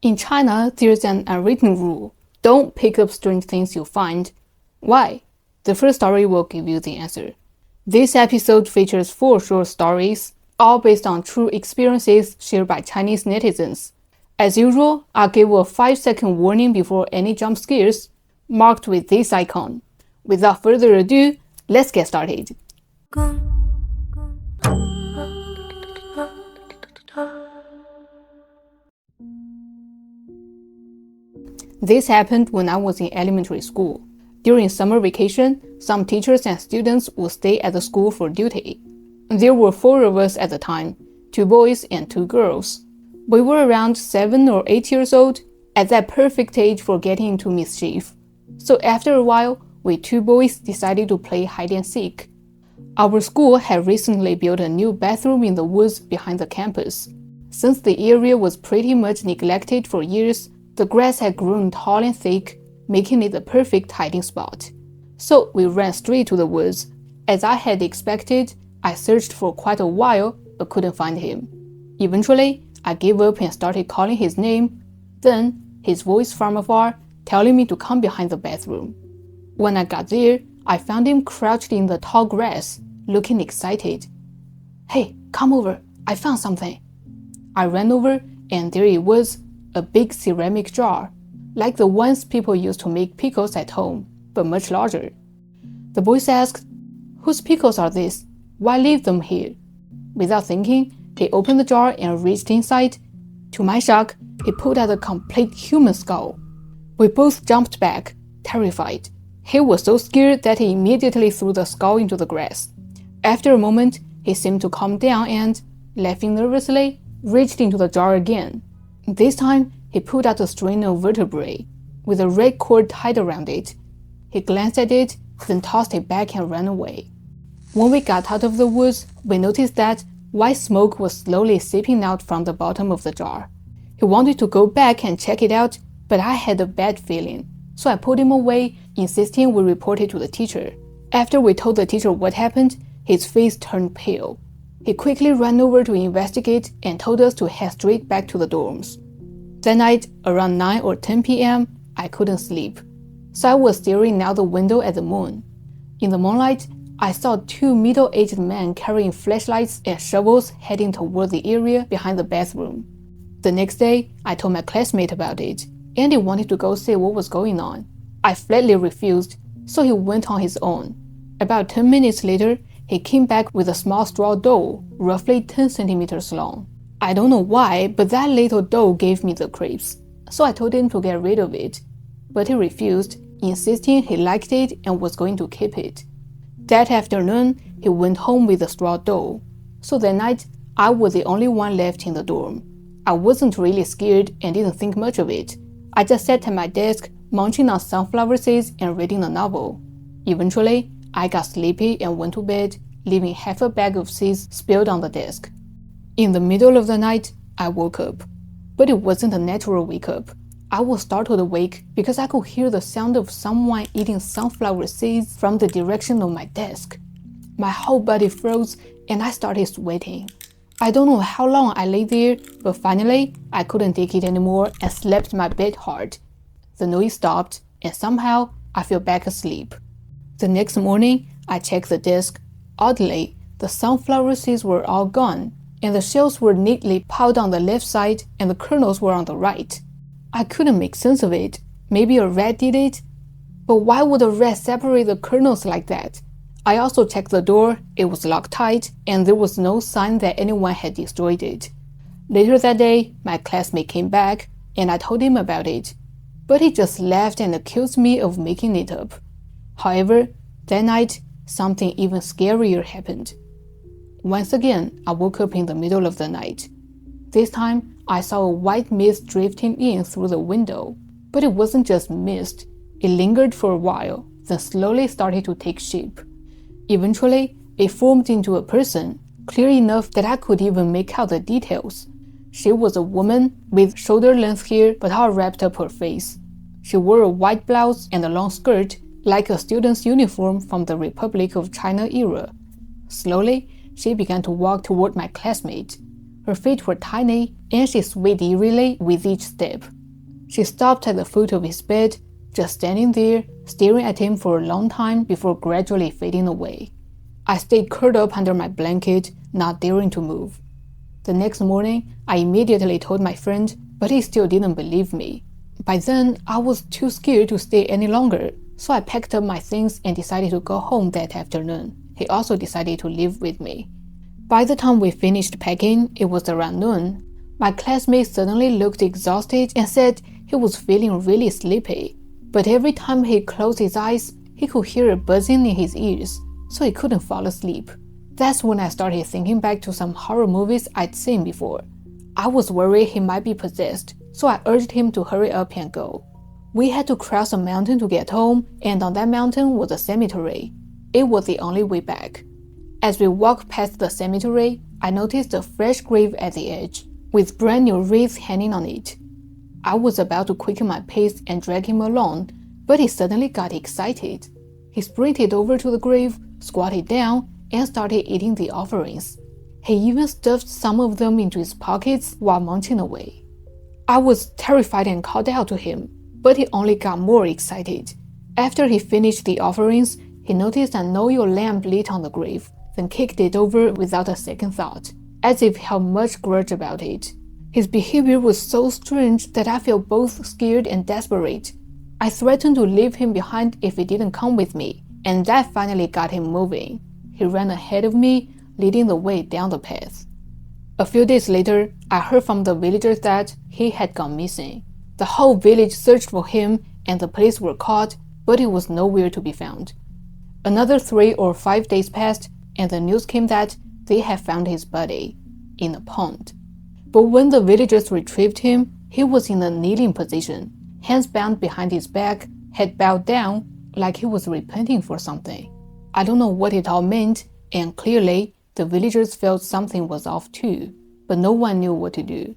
In China, there's an unwritten rule. Don't pick up strange things you find. Why? The first story will give you the answer. This episode features 4 short stories, all based on true experiences shared by Chinese netizens. As usual, I'll give a 5-second warning before any jump scares, marked with this icon. Without further ado, let's get started. This happened when I was in elementary school. During summer vacation, some teachers and students would stay at the school for duty. There were 4 of us at the time, 2 boys and 2 girls. We were around 7 or 8 years old, at that perfect age for getting into mischief. So after a while, we 2 boys decided to play hide and seek. Our school had recently built a new bathroom in the woods behind the campus. Since the area was pretty much neglected for years, the grass had grown tall and thick, making it the perfect hiding spot. So we ran straight to the woods. As I had expected, I searched for quite a while but couldn't find him. Eventually, I gave up and started calling his name. Then, his voice from afar telling me to come behind the bathroom. When I got there, I found him crouched in the tall grass, looking excited. "Hey, come over, I found something." I ran over and there it was, a big ceramic jar, like the ones people use to make pickles at home, but much larger. The boys asked, "Whose pickles are these? Why leave them here?" Without thinking, he opened the jar and reached inside. To my shock, he pulled out a complete human skull. We both jumped back, terrified. He was so scared that he immediately threw the skull into the grass. After a moment, he seemed to calm down and, laughing nervously, reached into the jar again. This time, he pulled out a string of vertebrae, with a red cord tied around it. He glanced at it, then tossed it back and ran away. When we got out of the woods, we noticed that white smoke was slowly seeping out from the bottom of the jar. He wanted to go back and check it out, but I had a bad feeling, so I pulled him away, insisting we report it to the teacher. After we told the teacher what happened, his face turned pale. He quickly ran over to investigate and told us to head straight back to the dorms. That night, around 9 or 10 p.m., I couldn't sleep, so I was staring out the window at the moon. In the moonlight, I saw 2 middle-aged men carrying flashlights and shovels heading toward the area behind the bathroom. The next day, I told my classmate about it, and he wanted to go see what was going on. I flatly refused, so he went on his own. About 10 minutes later, he came back with a small straw doll, roughly 10 centimeters long. I don't know why, but that little doll gave me the creeps, so I told him to get rid of it. But he refused, insisting he liked it and was going to keep it. That afternoon, he went home with the straw doll. So that night, I was the only one left in the dorm. I wasn't really scared and didn't think much of it. I just sat at my desk, munching on sunflower seeds and reading a novel. Eventually, I got sleepy and went to bed, leaving half a bag of seeds spilled on the desk. In the middle of the night, I woke up. But it wasn't a natural wake-up. I was startled awake because I could hear the sound of someone eating sunflower seeds from the direction of my desk. My whole body froze and I started sweating. I don't know how long I lay there, but finally, I couldn't take it anymore and slapped my bed hard. The noise stopped, and somehow, I fell back asleep. The next morning, I checked the desk. Oddly, the sunflower seeds were all gone, and the shells were neatly piled on the left side and the kernels were on the right. I couldn't make sense of it. Maybe a rat did it? But why would a rat separate the kernels like that? I also checked the door. It was locked tight, and there was no sign that anyone had destroyed it. Later that day, my classmate came back, and I told him about it. But he just laughed and accused me of making it up. However, that night, something even scarier happened. Once again, I woke up in the middle of the night. This time, I saw a white mist drifting in through the window. But it wasn't just mist. It lingered for a while, then slowly started to take shape. Eventually, it formed into a person, clear enough that I could even make out the details. She was a woman with shoulder-length hair but all wrapped up her face. She wore a white blouse and a long skirt, like a student's uniform from the Republic of China era. Slowly, she began to walk toward my classmate. Her feet were tiny, and she swayed eerily with each step. She stopped at the foot of his bed, just standing there, staring at him for a long time before gradually fading away. I stayed curled up under my blanket, not daring to move. The next morning, I immediately told my friend, but he still didn't believe me. By then, I was too scared to stay any longer, so I packed up my things and decided to go home that afternoon. He also decided to live with me. By the time we finished packing, it was around noon. My classmate suddenly looked exhausted and said he was feeling really sleepy. But every time he closed his eyes, he could hear a buzzing in his ears, so he couldn't fall asleep. That's when I started thinking back to some horror movies I'd seen before. I was worried he might be possessed, so I urged him to hurry up and go. We had to cross a mountain to get home, and on that mountain was a cemetery. It was the only way back. As we walked past the cemetery, I noticed a fresh grave at the edge, with brand new wreaths hanging on it. I was about to quicken my pace and drag him along, but he suddenly got excited. He sprinted over to the grave, squatted down, and started eating the offerings. He even stuffed some of them into his pockets while munching away. I was terrified and called out to him, but he only got more excited. After he finished the offerings, he noticed an oil lamp lit on the grave, then kicked it over without a second thought, as if he held much grudge about it. His behavior was so strange that I felt both scared and desperate. I threatened to leave him behind if he didn't come with me, and that finally got him moving. He ran ahead of me, leading the way down the path. A few days later, I heard from the villagers that he had gone missing. The whole village searched for him, and the police were called, but he was nowhere to be found. Another 3 or 5 days passed, and the news came that they had found his body in a pond. But when the villagers retrieved him, he was in a kneeling position, hands bound behind his back, head bowed down, like he was repenting for something. I don't know what it all meant, and clearly, the villagers felt something was off too, but no one knew what to do.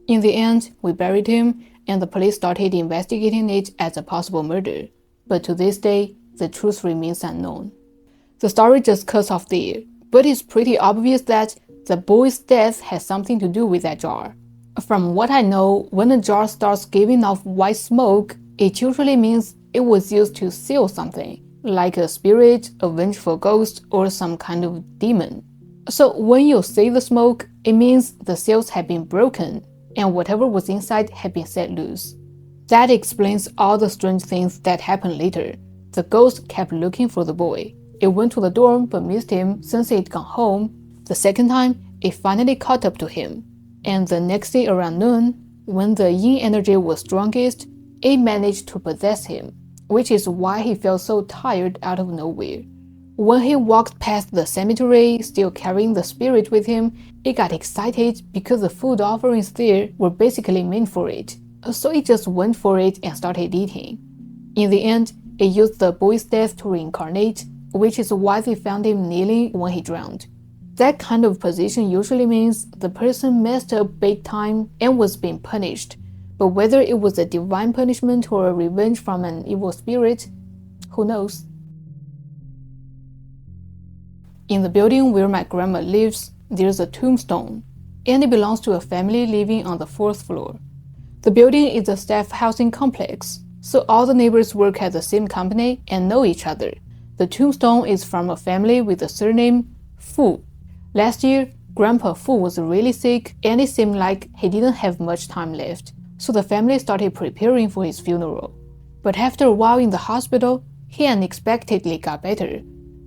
In the end, we buried him, and the police started investigating it as a possible murder. But to this day, the truth remains unknown. The story just cuts off there, but it's pretty obvious that the boy's death has something to do with that jar. From what I know, when a jar starts giving off white smoke, it usually means it was used to seal something, like a spirit, a vengeful ghost, or some kind of demon. So when you see the smoke, it means the seals had been broken, and whatever was inside had been set loose. That explains all the strange things that happened later. The ghost kept looking for the boy. It went to the dorm but missed him since he'd gone home. The second time, it finally caught up to him. And the next day around noon, when the yin energy was strongest, it managed to possess him, which is why he felt so tired out of nowhere. When he walked past the cemetery, still carrying the spirit with him, it got excited because the food offerings there were basically meant for it. So it just went for it and started eating. In the end, it used the boy's death to reincarnate, which is why they found him kneeling when he drowned. That kind of position usually means the person messed up big time and was being punished. But whether it was a divine punishment or a revenge from an evil spirit, who knows? In the building where my grandma lives, there's a tombstone, and it belongs to a family living on the 4th floor. The building is a staff housing complex, so all the neighbors work at the same company and know each other. The tombstone is from a family with the surname Fu. Last year, Grandpa Fu was really sick, and it seemed like he didn't have much time left, so the family started preparing for his funeral. But after a while in the hospital, he unexpectedly got better.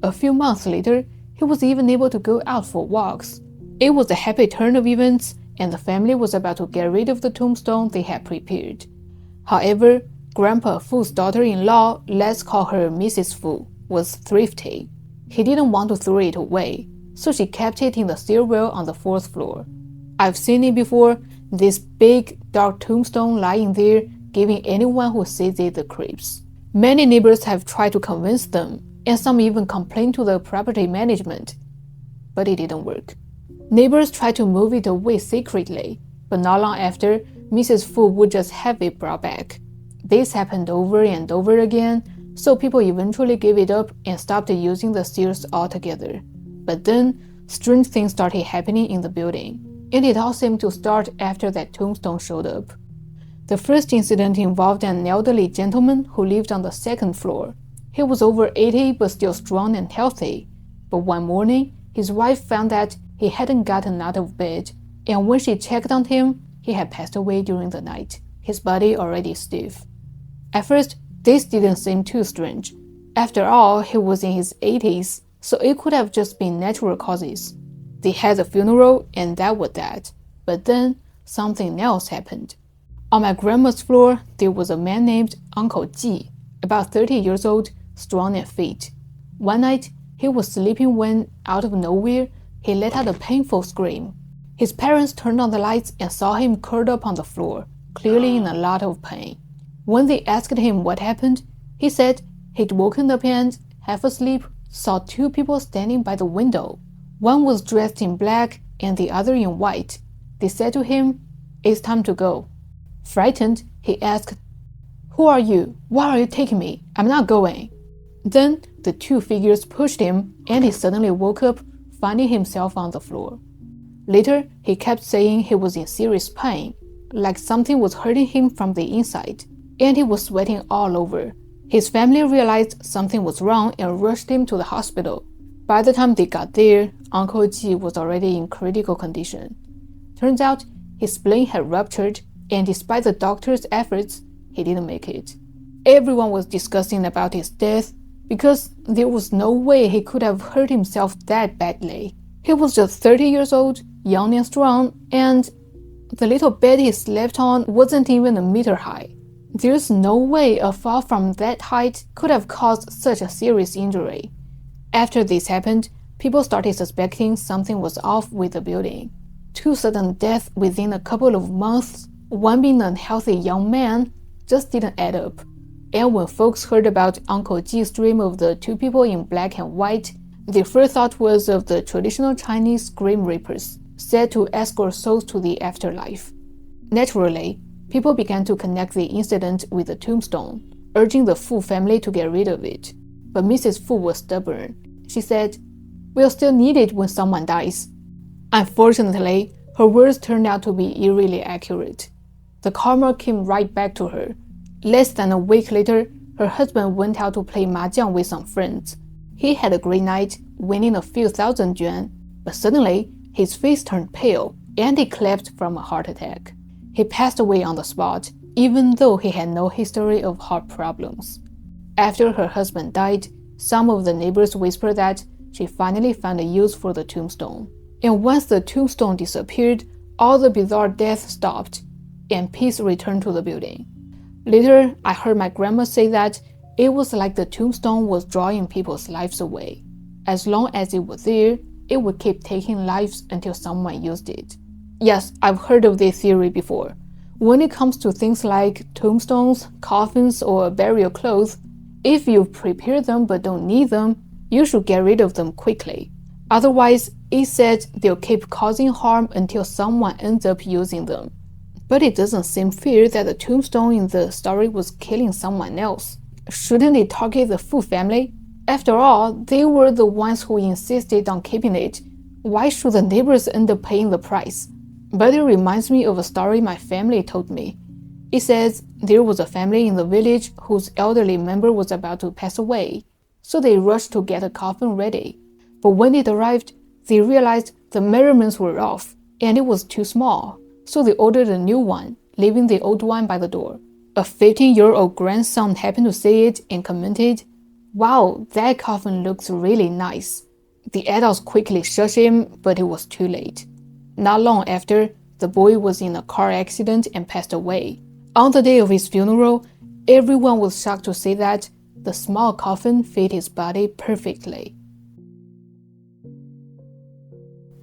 A few months later, he was even able to go out for walks. It was a happy turn of events, and the family was about to get rid of the tombstone they had prepared. However, Grandpa Fu's daughter-in-law, let's call her Mrs. Fu, was thrifty. He didn't want to throw it away, so she kept it in the stairwell on the 4th floor. I've seen it before, this big, dark tombstone lying there, giving anyone who sees it the creeps. Many neighbors have tried to convince them, and some even complained to the property management. But it didn't work. Neighbors tried to move it away secretly, but not long after, Mrs. Fu would just have it brought back. This happened over and over again, so people eventually gave it up and stopped using the stairs altogether. But then, strange things started happening in the building. and it all seemed to start after that tombstone showed up. The first incident involved an elderly gentleman who lived on the second floor. He was over 80 but still strong and healthy. But one morning, his wife found that he hadn't gotten out of bed, and when she checked on him, he had passed away during the night, his body already stiff. At first, this didn't seem too strange. After all, he was in his 80s, so it could have just been natural causes. They had a funeral, and that was that. But then, something else happened. On my grandma's floor, there was a man named Uncle Ji, about 30 years old, strong and fit. One night, he was sleeping when, out of nowhere, he let out a painful scream. His parents turned on the lights and saw him curled up on the floor, clearly in a lot of pain. When they asked him what happened, he said he'd woken up and, half asleep, saw two people standing by the window. One was dressed in black and the other in white. They said to him, "It's time to go." Frightened, he asked, "Who are you? Why are you taking me? I'm not going." Then the two figures pushed him and he suddenly woke up, finding himself on the floor. Later, he kept saying he was in serious pain, like something was hurting him from the inside, and he was sweating all over. His family realized something was wrong and rushed him to the hospital. By the time they got there, Uncle Ji was already in critical condition. Turns out, his spleen had ruptured, and despite the doctor's efforts, he didn't make it. Everyone was discussing about his death because there was no way he could have hurt himself that badly. He was just 30 years old, young and strong, and the little bed he slept on wasn't even a meter high. There's no way a fall from that height could have caused such a serious injury. After this happened, people started suspecting something was off with the building. Two sudden deaths within a couple of months, one being a healthy young man, just didn't add up. And when folks heard about Uncle Ji's dream of the two people in black and white, their first thought was of the traditional Chinese grim reapers, said to escort souls to the afterlife. Naturally, people began to connect the incident with the tombstone, urging the Fu family to get rid of it. But Mrs. Fu was stubborn. She said, "We'll still need it when someone dies." Unfortunately, her words turned out to be eerily accurate. The karma came right back to her. Less than a week later, her husband went out to play mahjong with some friends. He had a great night, winning a few thousand yuan, but suddenly, his face turned pale, and he collapsed from a heart attack. He passed away on the spot, even though he had no history of heart problems. After her husband died, some of the neighbors whispered that she finally found a use for the tombstone. And once the tombstone disappeared, all the bizarre deaths stopped, and peace returned to the building. Later, I heard my grandma say that it was like the tombstone was drawing people's lives away. As long as it was there, it would keep taking lives until someone used it. Yes, I've heard of this theory before. When it comes to things like tombstones, coffins, or burial clothes, if you've prepared them but don't need them, you should get rid of them quickly. Otherwise, it said they'll keep causing harm until someone ends up using them. But it doesn't seem fair that the tombstone in the story was killing someone else. Shouldn't it target the Fu family? After all, they were the ones who insisted on keeping it. Why should the neighbors end up paying the price? But it reminds me of a story my family told me. It says there was a family in the village whose elderly member was about to pass away, so they rushed to get a coffin ready. But when it arrived, they realized the measurements were off, and it was too small, so they ordered a new one, leaving the old one by the door. A 15-year-old grandson happened to see it and commented, "Wow, that coffin looks really nice." The adults quickly shushed him, but it was too late. Not long after, the boy was in a car accident and passed away. On the day of his funeral, everyone was shocked to see that the small coffin fit his body perfectly.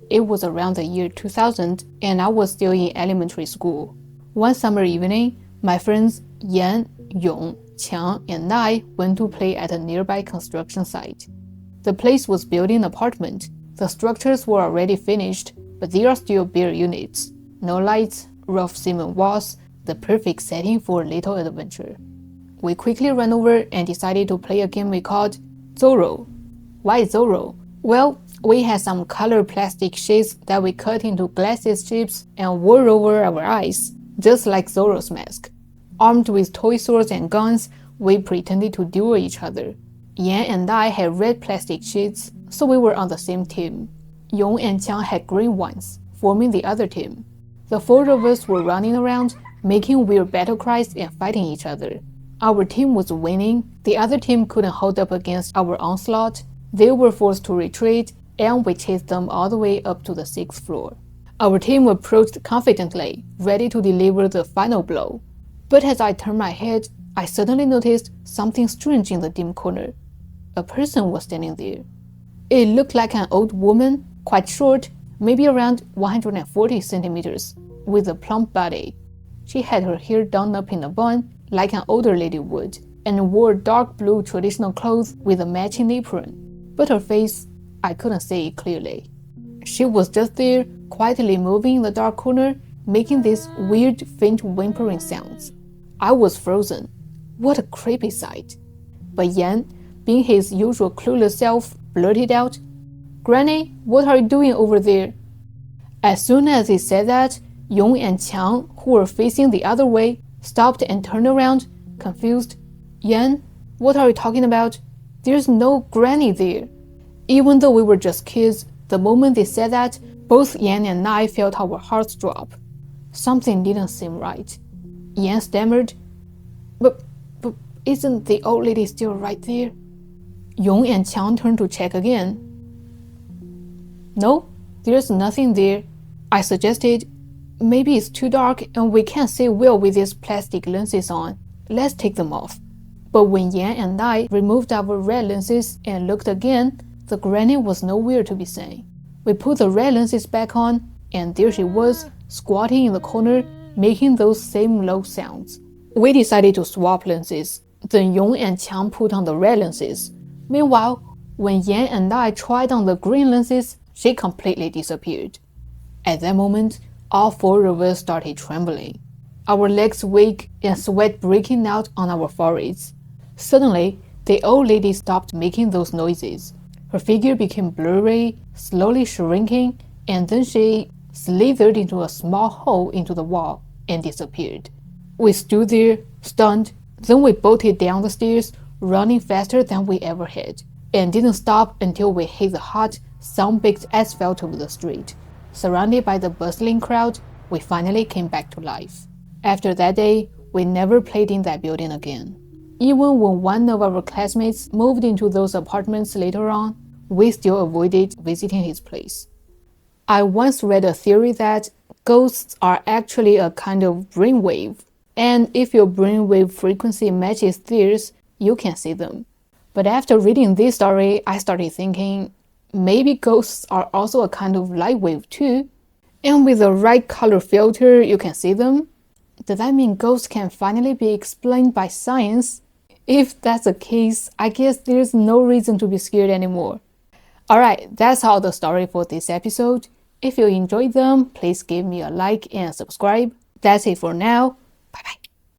It was around the year 2000, and I was still in elementary school. One summer evening, my friends Yan, Yong, Qiang, and I went to play at a nearby construction site. The place was built in apartment. The structures were already finished, but they are still bare units. No lights, rough cement walls, the perfect setting for a little adventure. We quickly ran over and decided to play a game we called Zorro. Why Zorro? Well, We had some colored plastic sheets that we cut into glasses shapes and wore over our eyes, just like Zorro's mask. Armed with toy swords and guns, we pretended to duel each other. Yan and I had red plastic sheets, so we were on the same team. Yong and Qiang had green ones, forming the other team. The four of us were running around, making weird battle cries and fighting each other. Our team was winning, the other team couldn't hold up against our onslaught. They were forced to retreat, and we chased them all the way up to the 6th floor. Our team approached confidently, ready to deliver the final blow. But as I turned my head, I suddenly noticed something strange in the dim corner. A person was standing there. It looked like an old woman, quite short, maybe around 140 centimeters, with a plump body. She had her hair done up in a bun, like an older lady would, and wore dark blue traditional clothes with a matching apron. But her face, I couldn't see it clearly. She was just there, quietly moving in the dark corner, making these weird, faint whimpering sounds. I was frozen. What a creepy sight. But Yan, being his usual clueless self, blurted out, "Granny, what are you doing over there?" As soon as he said that, Yong and Qiang, who were facing the other way, stopped and turned around, confused. "Yan, what are you talking about? There's no Granny there." Even though we were just kids, the moment they said that, both Yan and I felt our hearts drop. Something didn't seem right. Yan stammered, But isn't the old lady still right there?" Yong and Qiang turned to check again. "No, there's nothing there." I suggested, "Maybe it's too dark and we can't see well with these plastic lenses on. Let's take them off." But when Yan and I removed our red lenses and looked again, the granny was nowhere to be seen. We put the red lenses back on, and there she was, squatting in the corner, making those same low sounds. We decided to swap lenses. Then Yong and Qiang put on the red lenses. Meanwhile, when Yan and I tried on the green lenses, she completely disappeared. At that moment, all four of us started trembling. Our legs weak and sweat breaking out on our foreheads. Suddenly, the old lady stopped making those noises. Her figure became blurry, slowly shrinking, and then she slithered into a small hole into the wall and disappeared. We stood there, stunned. Then we bolted down the stairs, running faster than we ever had, and didn't stop until we hit the hot, sun-baked asphalt of the street. Surrounded by the bustling crowd, we finally came back to life. After that day, we never played in that building again. Even when one of our classmates moved into those apartments later on, we still avoided visiting his place. I once read a theory that ghosts are actually a kind of brainwave, and if your brainwave frequency matches theirs, you can see them. But after reading this story, I started thinking, maybe ghosts are also a kind of light wave too, and with the right color filter, you can see them. Does that mean ghosts can finally be explained by science? If that's the case, I guess there's no reason to be scared anymore. Alright, that's all the story for this episode. If you enjoyed them, please give me a like and subscribe. That's it for now. Bye bye.